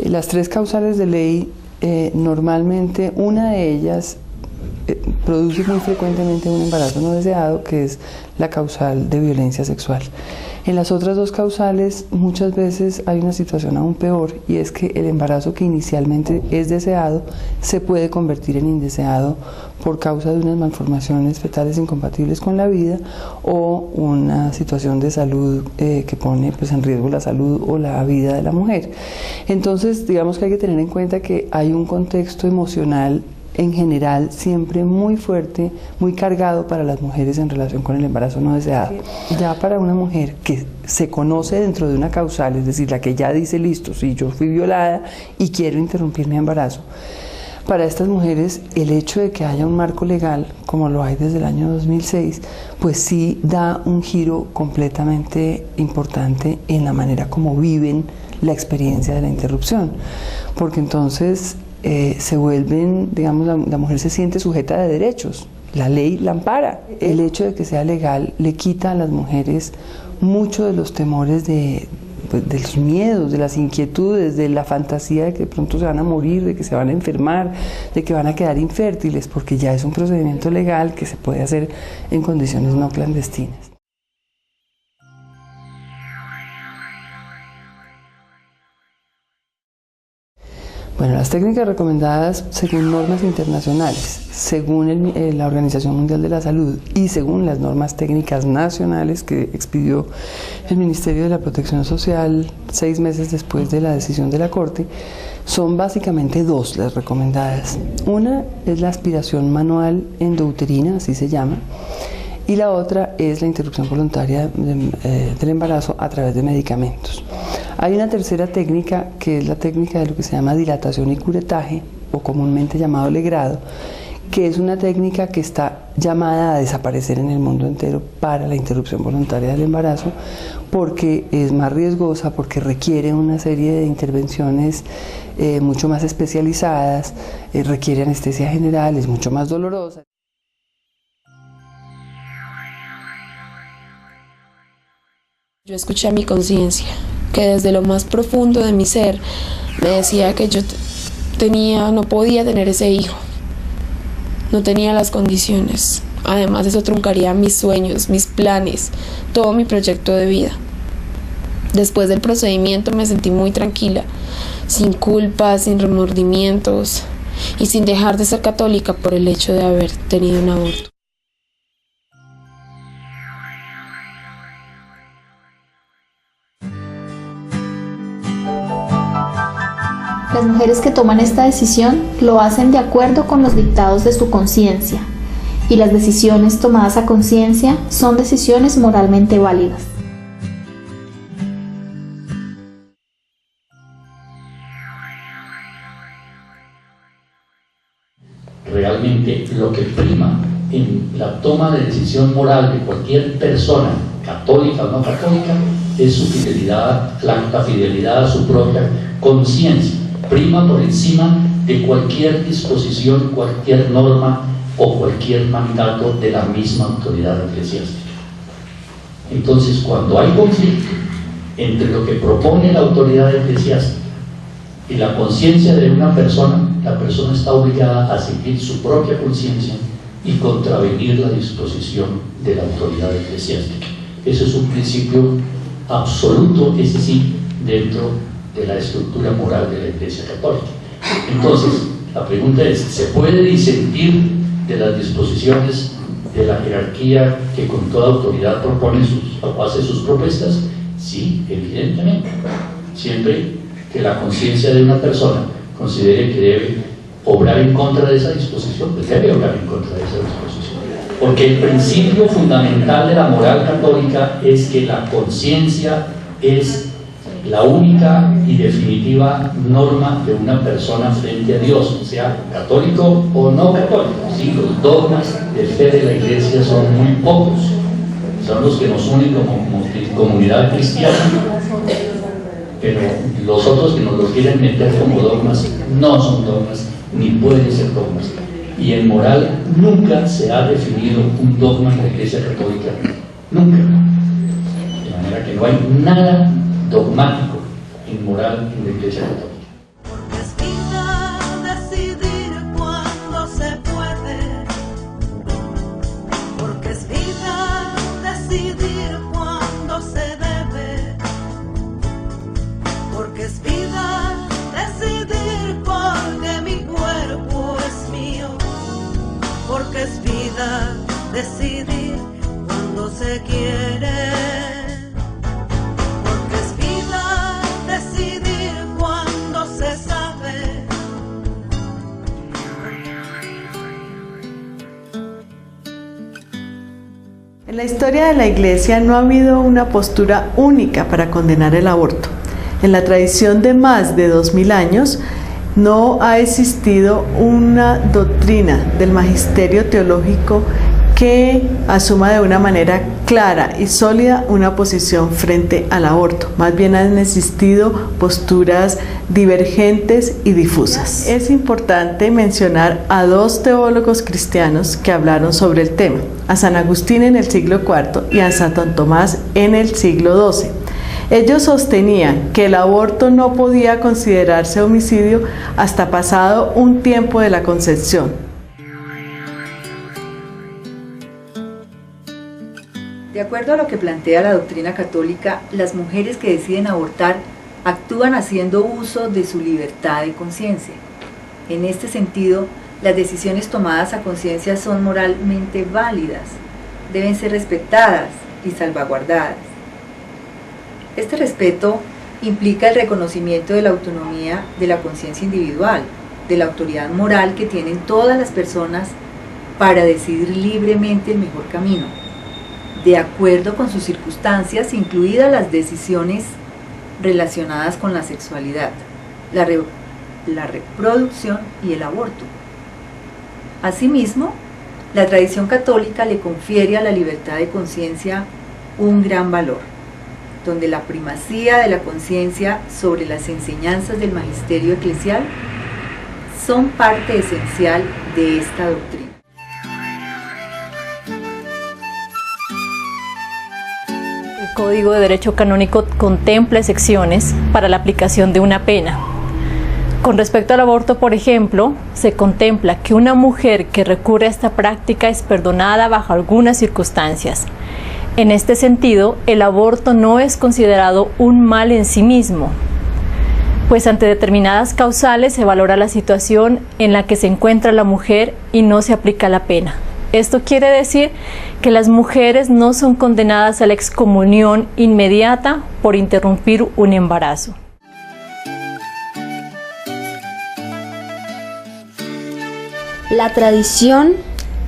Las tres causales de ley, normalmente una de ellas produce muy frecuentemente un embarazo no deseado, que es la causal de violencia sexual. En las otras dos causales muchas veces hay una situación aún peor, y es que el embarazo que inicialmente es deseado se puede convertir en indeseado por causa de unas malformaciones fetales incompatibles con la vida o una situación de salud que pone pues, en riesgo la salud o la vida de la mujer. Entonces, digamos que hay que tener en cuenta que hay un contexto emocional en general siempre muy fuerte, muy cargado para las mujeres en relación con el embarazo no deseado. Ya para una mujer que se conoce dentro de una causal, es decir, la que ya dice, listo, sí, yo fui violada y quiero interrumpir mi embarazo, para estas mujeres el hecho de que haya un marco legal, como lo hay desde el año 2006, pues sí da un giro completamente importante en la manera como viven la experiencia de la interrupción, porque entonces se vuelven, digamos, la mujer se siente sujeta de derechos, la ley la ampara. El hecho de que sea legal le quita a las mujeres mucho de los temores de los miedos, de las inquietudes, de la fantasía de que de pronto se van a morir, de que se van a enfermar, de que van a quedar infértiles, porque ya es un procedimiento legal que se puede hacer en condiciones no clandestinas. Bueno, las técnicas recomendadas según normas internacionales, según la Organización Mundial de la Salud y según las normas técnicas nacionales que expidió el Ministerio de la Protección Social 6 meses después de la decisión de la Corte, son básicamente dos las recomendadas. Una es la aspiración manual endouterina, así se llama, y la otra es la interrupción voluntaria del embarazo a través de medicamentos. Hay una tercera técnica, que es la técnica de lo que se llama dilatación y curetaje, o comúnmente llamado legrado, que es una técnica que está llamada a desaparecer en el mundo entero para la interrupción voluntaria del embarazo, porque es más riesgosa, porque requiere una serie de intervenciones mucho más especializadas, requiere anestesia general, es mucho más dolorosa. Yo escuché a mi conciencia, que desde lo más profundo de mi ser me decía que yo no podía tener ese hijo, no tenía las condiciones. Además, eso truncaría mis sueños, mis planes, todo mi proyecto de vida. Después del procedimiento me sentí muy tranquila, sin culpa, sin remordimientos y sin dejar de ser católica por el hecho de haber tenido un aborto. Las mujeres que toman esta decisión lo hacen de acuerdo con los dictados de su conciencia, y las decisiones tomadas a conciencia son decisiones moralmente válidas. Realmente lo que prima en la toma de decisión moral de cualquier persona, católica o no católica, es su fidelidad, la fidelidad a su propia conciencia. Prima por encima de cualquier disposición, cualquier norma o cualquier mandato de la misma autoridad eclesiástica. Entonces, cuando hay conflicto entre lo que propone la autoridad eclesiástica y la conciencia de una persona, la persona está obligada a seguir su propia conciencia y contravenir la disposición de la autoridad eclesiástica. Ese es un principio absoluto, ese sí, dentro de la estructura moral de la Iglesia Católica. Entonces, la pregunta es, ¿se puede disentir de las disposiciones de la jerarquía que con toda autoridad propone o hace sus propuestas? Sí, evidentemente. Siempre que la conciencia de una persona considere que debe obrar en contra de esa disposición, pues debe obrar en contra de esa disposición. Porque el principio fundamental de la moral católica es que la conciencia es la única y definitiva norma de una persona frente a Dios, sea católico o no católico. Sí, los dogmas de fe de la Iglesia son muy pocos, son los que nos unen como comunidad cristiana, pero los otros que nos los quieren meter como dogmas no son dogmas, ni pueden ser dogmas. Y en moral nunca se ha definido un dogma en la Iglesia Católica, nunca. De manera que no hay nada dogmático, inmoral en la Iglesia Católica. decidir cuando se quiere, porque es vida decidir cuando se sabe. En la historia de la Iglesia no ha habido una postura única para condenar el aborto. En la tradición de más de 2000 años no ha existido una doctrina del magisterio teológico que asuma de una manera clara y sólida una posición frente al aborto. Más bien han existido posturas divergentes y difusas. Es importante mencionar a dos teólogos cristianos que hablaron sobre el tema, a San Agustín en el siglo IV y a Santo Tomás en el siglo XII. Ellos sostenían que el aborto no podía considerarse homicidio hasta pasado un tiempo de la concepción. De acuerdo a lo que plantea la doctrina católica, las mujeres que deciden abortar actúan haciendo uso de su libertad de conciencia. En este sentido, las decisiones tomadas a conciencia son moralmente válidas, deben ser respetadas y salvaguardadas. Este respeto implica el reconocimiento de la autonomía de la conciencia individual, de la autoridad moral que tienen todas las personas para decidir libremente el mejor camino, de acuerdo con sus circunstancias, incluidas las decisiones relacionadas con la sexualidad, la reproducción y el aborto. Asimismo, la tradición católica le confiere a la libertad de conciencia un gran valor, donde la primacía de la conciencia sobre las enseñanzas del magisterio eclesial son parte esencial de esta doctrina. El Código de Derecho Canónico contempla excepciones para la aplicación de una pena. Con respecto al aborto, por ejemplo, se contempla que una mujer que recurre a esta práctica es perdonada bajo algunas circunstancias. En este sentido, el aborto no es considerado un mal en sí mismo, pues ante determinadas causales se valora la situación en la que se encuentra la mujer y no se aplica la pena. Esto quiere decir que las mujeres no son condenadas a la excomunión inmediata por interrumpir un embarazo. La tradición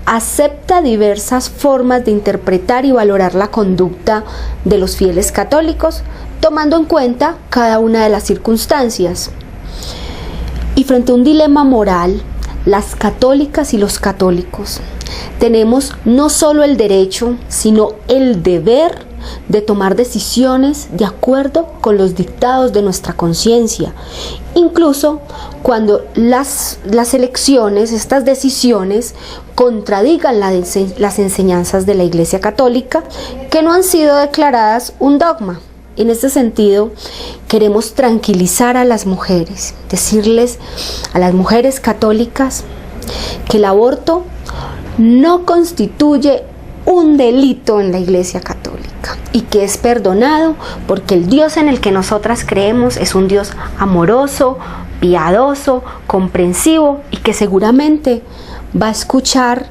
acepta diversas formas de interpretar y valorar la conducta de los fieles católicos, tomando en cuenta cada una de las circunstancias. Y frente a un dilema moral, las católicas y los católicos tenemos no solo el derecho, sino el deber de tomar decisiones de acuerdo con los dictados de nuestra conciencia, incluso cuando las elecciones, estas decisiones, contradigan las enseñanzas de la Iglesia Católica, que no han sido declaradas un dogma. En este sentido, queremos tranquilizar a las mujeres, decirles a las mujeres católicas que el aborto no constituye un delito en la Iglesia Católica y que es perdonado porque el Dios en el que nosotras creemos es un Dios amoroso, piadoso, comprensivo y que seguramente va a escuchar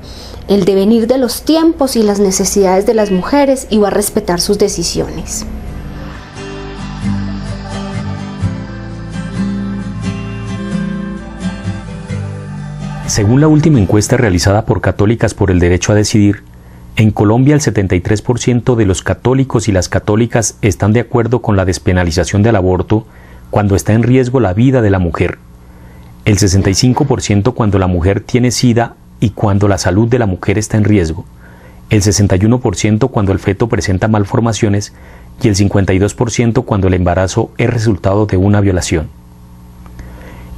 el devenir de los tiempos y las necesidades de las mujeres y va a respetar sus decisiones. Según la última encuesta realizada por Católicas por el Derecho a Decidir, en Colombia el 73% de los católicos y las católicas están de acuerdo con la despenalización del aborto cuando está en riesgo la vida de la mujer, el 65% cuando la mujer tiene SIDA y cuando la salud de la mujer está en riesgo, el 61% cuando el feto presenta malformaciones y el 52% cuando el embarazo es resultado de una violación.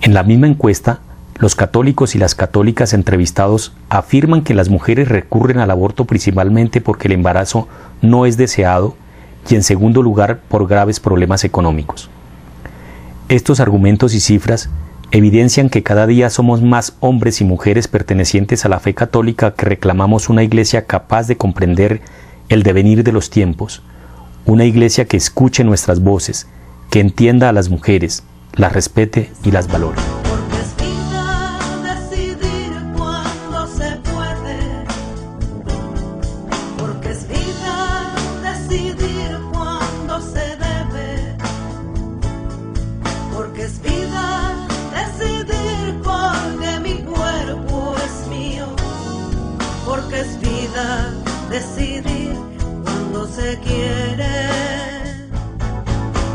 En la misma encuesta, los católicos y las católicas entrevistados afirman que las mujeres recurren al aborto principalmente porque el embarazo no es deseado y en segundo lugar por graves problemas económicos. Estos argumentos y cifras evidencian que cada día somos más hombres y mujeres pertenecientes a la fe católica que reclamamos una iglesia capaz de comprender el devenir de los tiempos, una iglesia que escuche nuestras voces, que entienda a las mujeres, las respete y las valore. decidir cuando se quiere.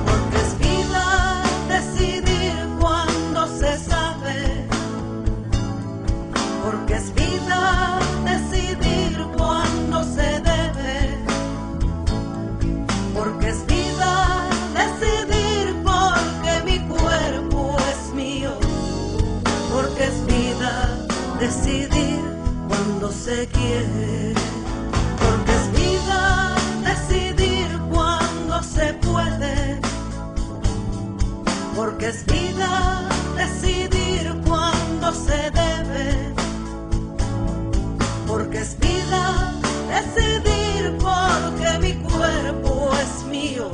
Porque es vida decidir cuando se sabe. Porque es vida decidir cuando se debe. Porque es vida decidir porque mi cuerpo es mío. Porque es vida decidir cuando se quiere. Porque es vida decidir cuando se puede. Porque es vida decidir cuando se debe. Porque es vida decidir porque mi cuerpo es mío.